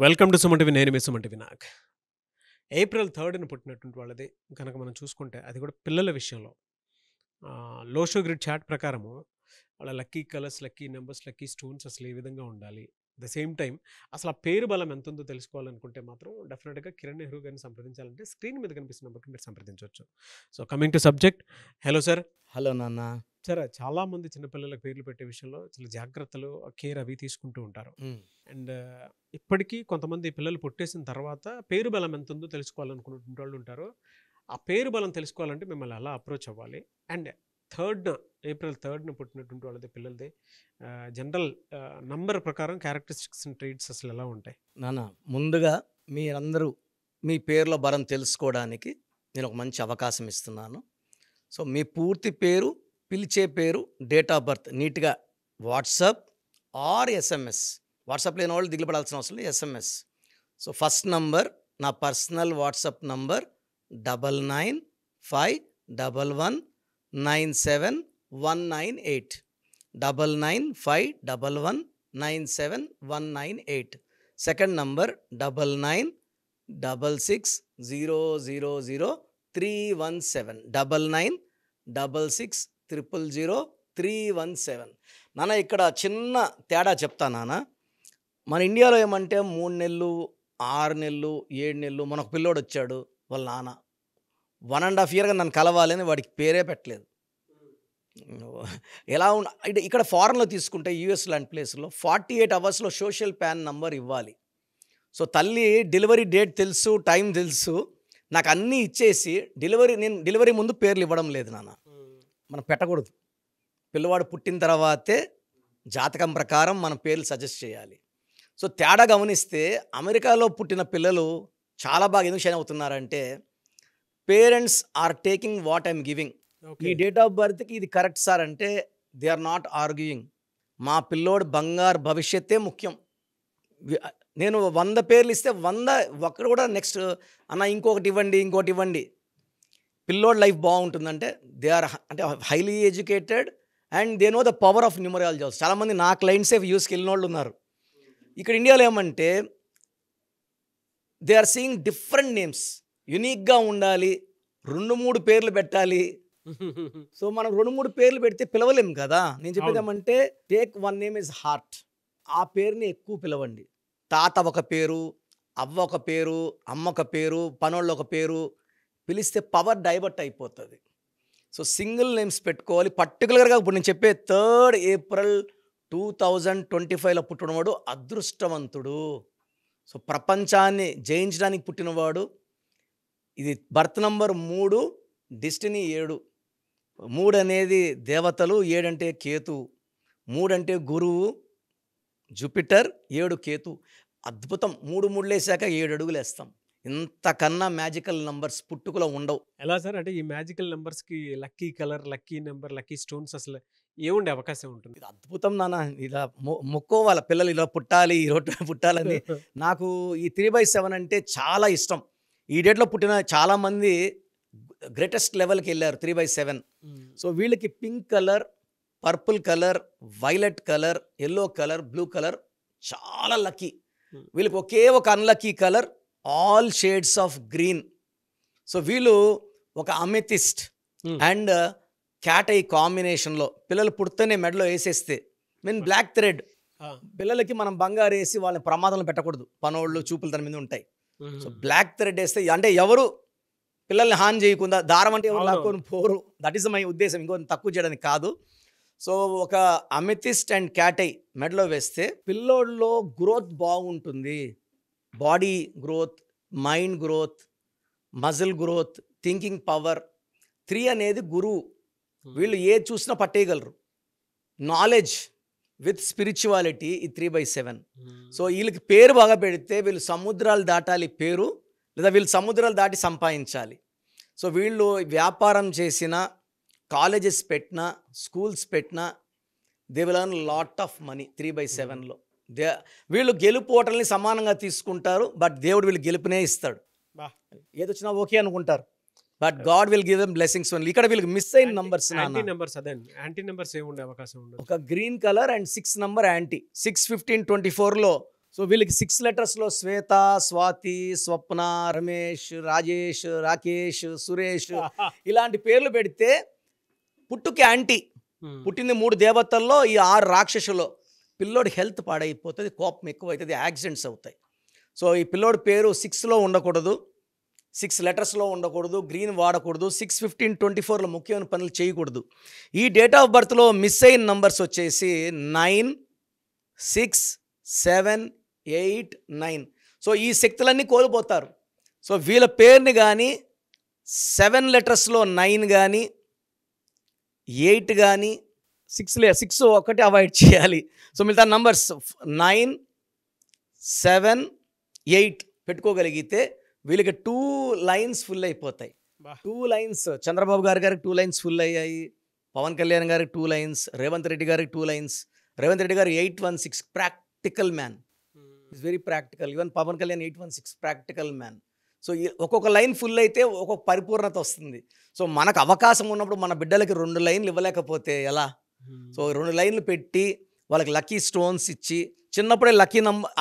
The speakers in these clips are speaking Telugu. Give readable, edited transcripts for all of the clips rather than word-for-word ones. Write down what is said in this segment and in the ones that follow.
Welcome to Suman TV. నేను మీ సుమన్ టీవీ. ఏప్రిల్ 3న పుట్టినటువంటి వాళ్ళది కనుక మనం చూసుకుంటే అది కూడా పిల్లల విషయంలో లోషో గ్రిడ్ చార్ట్ ప్రకారము వాళ్ళ lucky colours, lucky numbers, lucky stones అసలు ఏ విధంగా ఉండాలి, ద సేమ్ టైం అసలు ఆ పేరు బలం ఎంత ఉందో తెలుసుకోవాలనుకుంటే మాత్రం డెఫినెట్గా కిరణ్ నెహ్రూ గారిని సంప్రదించాలంటే స్క్రీన్ మీద కనిపిస్తున్న నెంబర్కి మీరు సంప్రదించవచ్చు. So coming to subject, hello sir. Hello నాన్న. సరే, చాలామంది చిన్నపిల్లలకు పేర్లు పెట్టే విషయంలో చాలా జాగ్రత్తలు, కేర్ అవి తీసుకుంటూ ఉంటారు. అండ్ ఇప్పటికీ కొంతమంది పిల్లలు పుట్టేసిన తర్వాత పేరు బలం ఎంత ఉందో తెలుసుకోవాలనుకునే వాళ్ళు ఉంటారు. ఆ పేరు బలం తెలుసుకోవాలంటే మిమ్మల్ని ఎలా అప్రోచ్ అవ్వాలి? అండ్ ఏప్రిల్ 3న పుట్టినటువంటి వాళ్ళది పిల్లలది జనరల్ నంబర్ ప్రకారం క్యారెక్టరిస్టిక్స్ అండ్ ట్రేట్స్ అసలు ఎలా ఉంటాయి? నాన్న, ముందుగా మీరందరూ మీ పేర్ల బలం తెలుసుకోవడానికి నేను ఒక మంచి అవకాశం ఇస్తున్నాను. సో మీ పూర్తి పేరు, పిలిచే పేరు, డేట్ ఆఫ్ బర్త్ నీట్గా వాట్సాప్ ఆర్ ఎస్ఎంఎస్. వాట్సాప్ లేని వాళ్ళు దిగులు పడాల్సిన అవసరం లేదు, ఎస్ఎంఎస్. సో ఫస్ట్ నంబర్ నా personal WhatsApp number 9951197198 9951197198. Second number 9966000317 9966000317. నాన్న, ఇక్కడ చిన్న తేడా చెప్తా నాన్న. మన ఇండియాలో ఏమంటే 3 నెలలు, 6 నెలలు, 7 నెలలు. మనకు పిల్లోడు వచ్చాడు, వాళ్ళ నాన్న 1.5 year నన్ను కలవాలని వాడికి పేరే పెట్టలేదు. ఎలా ఇక్కడ ఫారెన్లో తీసుకుంటే యూఎస్ లాంటి ప్లేస్లో 48 hours సోషల్ పాన్ నంబర్ ఇవ్వాలి. సో తల్లి డెలివరీ డేట్ తెలుసు, టైం తెలుసు, నాకు అన్నీ ఇచ్చేసి నేను డెలివరీ ముందు పేర్లు ఇవ్వడం లేదు నాన్న. మనం పెట్టకూడదు. పిల్లవాడు పుట్టిన తర్వాతే జాతకం ప్రకారం మన పేర్లు సజెస్ట్ చేయాలి. సో తేడా గమనిస్తే అమెరికాలో పుట్టిన పిల్లలు చాలా బాగా ఎందుకు షైన్ అవుతున్నారంటే, parents are taking what I'm giving. ఈ డేట్ ఆఫ్ బర్త్కి ఇది కరెక్ట్ సార్ అంటే దే ఆర్ నాట్ ఆర్గ్యూయింగ్. మా పిల్లోడు బంగారు భవిష్యత్తే ముఖ్యం. నేను 100 పేర్లు ఇస్తే 100 ఒక్కడు కూడా నెక్స్ట్ అన్న ఇంకొకటి ఇవ్వండి. పిల్లోడ్ లైఫ్ బాగుంటుందంటే దే ఆర్ అంటే highly educated and they know the power of numerology. చాలామంది నా క్లయింట్సే యూస్కి వెళ్ళిన వాళ్ళు ఉన్నారు. ఇక్కడ ఇండియాలో ఏమంటే they are seeing different names. యునిక్గా ఉండాలి, 2-3 పేర్లు పెట్టాలి. సో మనం 2-3 పేర్లు పెడితే పిలవలేం కదా. నేను చెప్పేది ఏమంటే టేక్ 1 నేమ్ ఇస్ హార్ట్. ఆ పేరుని ఎక్కువ పిలవండి. తాత ఒక పేరు, అవ్వ ఒక పేరు, అమ్మ ఒక పేరు, పనోళ్ళు ఒక పేరు పిలిస్తే పవర్ డైవర్ట్ అయిపోతుంది. సో సింగిల్ నేమ్స్ పెట్టుకోవాలి. పర్టికులర్గా ఇప్పుడు నేను చెప్పే 3rd April 2025లో పుట్టినవాడు అదృష్టవంతుడు. సో ప్రపంచాన్ని జయించడానికి పుట్టినవాడు. ఇది బర్త్ నంబర్ 3, డెస్టినీ 7. 3 అనేది దేవతలు, 7 అంటే కేతు, 3 అంటే గురువు జూపిటర్, 7 కేతు. అద్భుతం. 3 ముళ్ళేసాక 7 అడుగులు వేస్తాం. ఇంతకన్నా మ్యాజికల్ నంబర్స్ పుట్టుకలో ఉండవు. ఎలా సార్ అంటే ఈ మ్యాజికల్ నెంబర్స్కి lucky colour, lucky number, lucky stones అసలు ఏముండే అవకాశం ఉంటుంది? ఇది అద్భుతం నాన్న. ఇలా మొక్కోవాల పిల్లలు ఇలా పుట్టాలి, ఈ రోజు పుట్టాలని. నాకు ఈ 3/7 అంటే చాలా ఇష్టం. ఈ డేట్లో పుట్టిన చాలామంది గ్రేటెస్ట్ లెవెల్కి వెళ్ళారు 3/7. సో వీళ్ళకి pink colour, purple colour, violet colour, yellow colour, blue colour చాలా లక్కీ. వీళ్ళకి ఒకే ఒక unlucky colour all shades of green. So వీళ్ళు ఒక అమెథిస్ట్ అండ్ క్యాట్ ఐ కాంబినేషన్లో పిల్లలు పుడితేనే మెడలో వేసేస్తే బ్లాక్ థ్రెడ్. పిల్లలకి మనం బంగారు వేసి వాళ్ళని ప్రమాదంలో పెట్టకూడదు. పనోళ్ళు చూపులు దాని మీద ఉంటాయి. సో బ్లాక్ థ్రెడ్ వేస్తే అంటే ఎవరు పిల్లల్ని హాని చేయకుండా, దారం అంటే ఎవరు లాక్కొని పోరు. దట్ ఈస్ మై ఉద్దేశం, ఇంకో తక్కువ చేయడానికి కాదు. సో ఒక అమెథిస్ట్ అండ్ క్యాట్ ఐ మెడలో వేస్తే పిల్లోళ్ళలో గ్రోత్ బాగుంటుంది. Body growth, mind growth, muscle growth, thinking power. 3 అనేది గురువు. వీళ్ళు ఏది చూసినా పట్టేయగలరు. నాలెడ్జ్ విత్ స్పిరిచువాలిటీ ఈ 3/7. సో వీళ్ళకి పేరు బాగా పెడితే వీళ్ళు సముద్రాలు దాటాలి పేరు, లేదా వీళ్ళు సముద్రాలు దాటి సంపాదించాలి. సో వీళ్ళు వ్యాపారం చేసిన, కాలేజెస్ పెట్టినా, స్కూల్స్ పెట్టినా they will earn lot of money 3/7లో. వీళ్ళు గెలుపు ఓటల్ని సమానంగా తీసుకుంటారు. బట్ దేవుడు వీళ్ళు గెలుపునే ఇస్తాడు. ఏదొచ్చినా ఓకే అనుకుంటారు. But God will give them blessings only. ఇక్కడ వీళ్ళకి మిస్ అయిన నంబర్స్ యాంటీ నెంబర్స్ ఏముండే అవకాశం ఉండదు. ఒక గ్రీన్ కలర్ అండ్ 6 నంబర్ యాంటీ. 6, 15, 24లో సో వీళ్ళకి 6 లెటర్స్లో శ్వేత, స్వాతి, స్వప్న, రమేష్, రాజేష్, రాకేష్, సురేష్ ఇలాంటి పేర్లు పెడితే పుట్టుకి యాంటీ, పుట్టింది 3 దేవతల్లో ఈ 6 రాక్షసులో పిల్లోడి హెల్త్ పాడైపోతుంది, కోపం ఎక్కువ అవుతుంది, యాక్సిడెంట్స్ అవుతాయి. సో ఈ పిల్లోడి పేరు 6లో ఉండకూడదు, 6 లెటర్స్లో ఉండకూడదు, గ్రీన్ వాడకూడదు, 6, 15, 24లో ముఖ్యమైన పనులు చేయకూడదు. ఈ డేట్ ఆఫ్ బర్త్లో మిస్ అయిన నంబర్స్ వచ్చేసి 9, 6, 7, 8, 9. సో ఈ శక్తులన్నీ కోల్పోతారు. సో వీళ్ళ పేరుని కానీ 7 లెటర్స్లో 9 కానీ 8 కానీ 6 ఒకటి అవాయిడ్ చేయాలి. సో మిగతా నంబర్స్ 9, 7, 8 పెట్టుకోగలిగితే వీళ్ళకి 2 లైన్స్ ఫుల్ అయిపోతాయి. 2 లైన్స్ చంద్రబాబు గారికి 2 లైన్స్ ఫుల్ అయ్యాయి, పవన్ కళ్యాణ్ గారికి 2 లైన్స్, రేవంత్ రెడ్డి గారికి 2 లైన్స్. రేవంత్ రెడ్డి గారు 816 practical man, is very practical. Even Pawan Kalyan 816 practical man. So ఒక్కొక్క లైన్ ఫుల్ అయితే ఒక్కొక్క పరిపూర్ణత వస్తుంది. సో మనకు అవకాశం ఉన్నప్పుడు మన బిడ్డలకి 2 లైన్లు ఇవ్వలేకపోతే ఎలా? సో 2 లైన్లు పెట్టి వాళ్ళకి లక్కీ స్టోన్స్ ఇచ్చి, చిన్నప్పుడే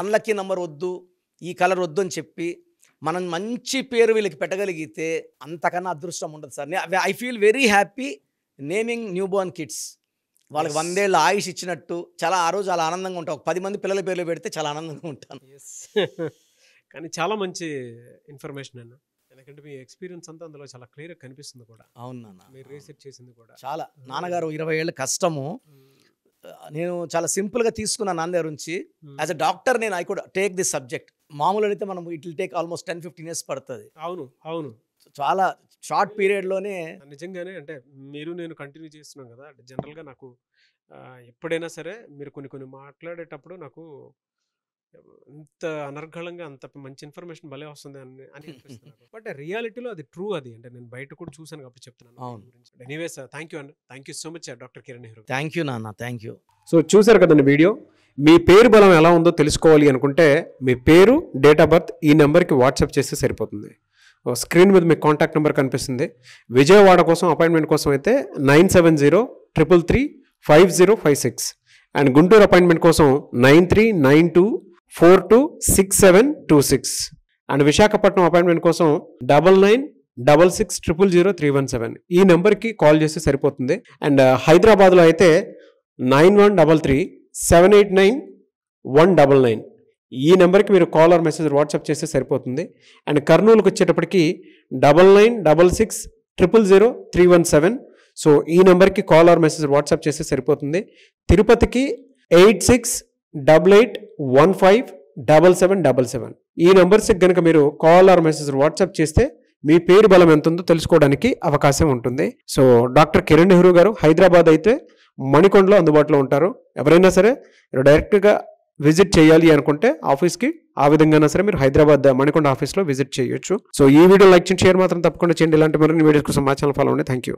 అన్లక్కీ నంబర్ వద్దు, ఈ కలర్ వద్దు అని చెప్పి మనం మంచి పేరు వీళ్ళకి పెట్టగలిగితే అంతకన్నా అదృష్టం ఉండదు sir. I feel very happy naming new Born kids. వాళ్ళకి 100 ఏళ్ళ ఆయుష్ ఇచ్చినట్టు చాలా ఆ రోజు చాలా ఆనందంగా ఉంటాం. 10 మంది పిల్లల పేర్లు పెడితే చాలా ఆనందంగా ఉంటాను. కానీ చాలా మంచి ఇన్ఫర్మేషన్ అన్న, ఎందుకంటే మీ ఎక్స్పీరియన్స్ అంతా అందులో చాలా క్లియర్గా కనిపిస్తుంది కూడా. అవును నాన్న, మీరు రీసెర్చ్ చేసింది కూడా చాలా. నాన్నగారు 20 ఏళ్ళ కష్టము నేను చాలా సింపుల్గా తీసుకున్నాను నాన్న దగ్గర నుంచి. యాజ్ అ డాక్టర్ నేను I could take this subject. మామూలు అయితే మనం it will take almost 10-15 years పడుతుంది. అవును అవును, చాలా షార్ట్ పీరియడ్లోనే. నిజంగానే అంటే మీరు నేను కంటిన్యూ చేస్తున్నాం కదా, అంటే జనరల్గా నాకు ఎప్పుడైనా సరే మీరు కొన్ని మాట్లాడేటప్పుడు నాకు ఇంత అనర్గళంగా అంత మంచి ఇన్ఫర్మేషన్ భలే వస్తుంది అని అనిపిస్తుంది. బట్ రియాలిటీలో అది ట్రూ. అది అంటే నేను బయట కూడా చూసాను కాబట్టి చెప్తున్నాను. ఎనీవేస్ థ్యాంక్ యూ అన్న, thank you so much doctor Kiran Nehru. Thank you నాన్న, థ్యాంక్ యూ. సో చూసారు కదండి వీడియో. మీ పేరు బలం ఎలా ఉందో తెలుసుకోవాలి అనుకుంటే మీ పేరు, డేట్ ఆఫ్ బర్త్ ఈ నెంబర్కి వాట్సాప్ చేస్తే సరిపోతుంది. స్క్రీన్ మీద మీకు కాంటాక్ట్ నెంబర్ కనిపిస్తుంది. విజయవాడ కోసం అపాయింట్మెంట్ కోసం అయితే 9703335056 అండ్ గుంటూరు అపాయింట్మెంట్ కోసం 9392426726 అండ్ విశాఖపట్నం అపాయింట్మెంట్ కోసం 9966000317 ఈ నెంబర్కి కాల్ చేస్తే సరిపోతుంది. అండ్ హైదరాబాద్లో అయితే 9133789199 ఈ నెంబర్కి మీరు కాల్ ఆర్ మెసేజ్ వాట్సాప్ చేస్తే సరిపోతుంది. అండ్ కర్నూలుకి వచ్చేటప్పటికి 9966000317 సో ఈ నెంబర్కి కాల్ ఆర్ మెసేజ్ వాట్సాప్ చేస్తే సరిపోతుంది. తిరుపతికి 8688157777 ఈ నెంబర్స్కి కనుక మీరు కాల్ ఆర్ మెసేజ్ వాట్సాప్ చేస్తే మీ పేరు బలం ఎంత ఉందో తెలుసుకోవడానికి అవకాశం ఉంటుంది. సో డాక్టర్ కిరణ్ నెహ్రూ గారు హైదరాబాద్ అయితే మణికొండలో అందుబాటులో ఉంటారు. ఎవరైనా సరే డైరెక్ట్గా విజిట్ చేయాలి అనుకుంటే ఆఫీస్కి ఆ విధంగా సరే మీరు హైదరాబాద్ మణికొండ ఆఫీస్లో విజిట్ చేయొచ్చు. సో ఈ వీడియో లైక్ చేయండి, షేర్ మాత్రం తప్పకుండా చేయండి. ఇలాంటి మరిన్ని వీడియోస్ కోసం మా ఛానల్ ఫాలో అవ్వండి. Thank you.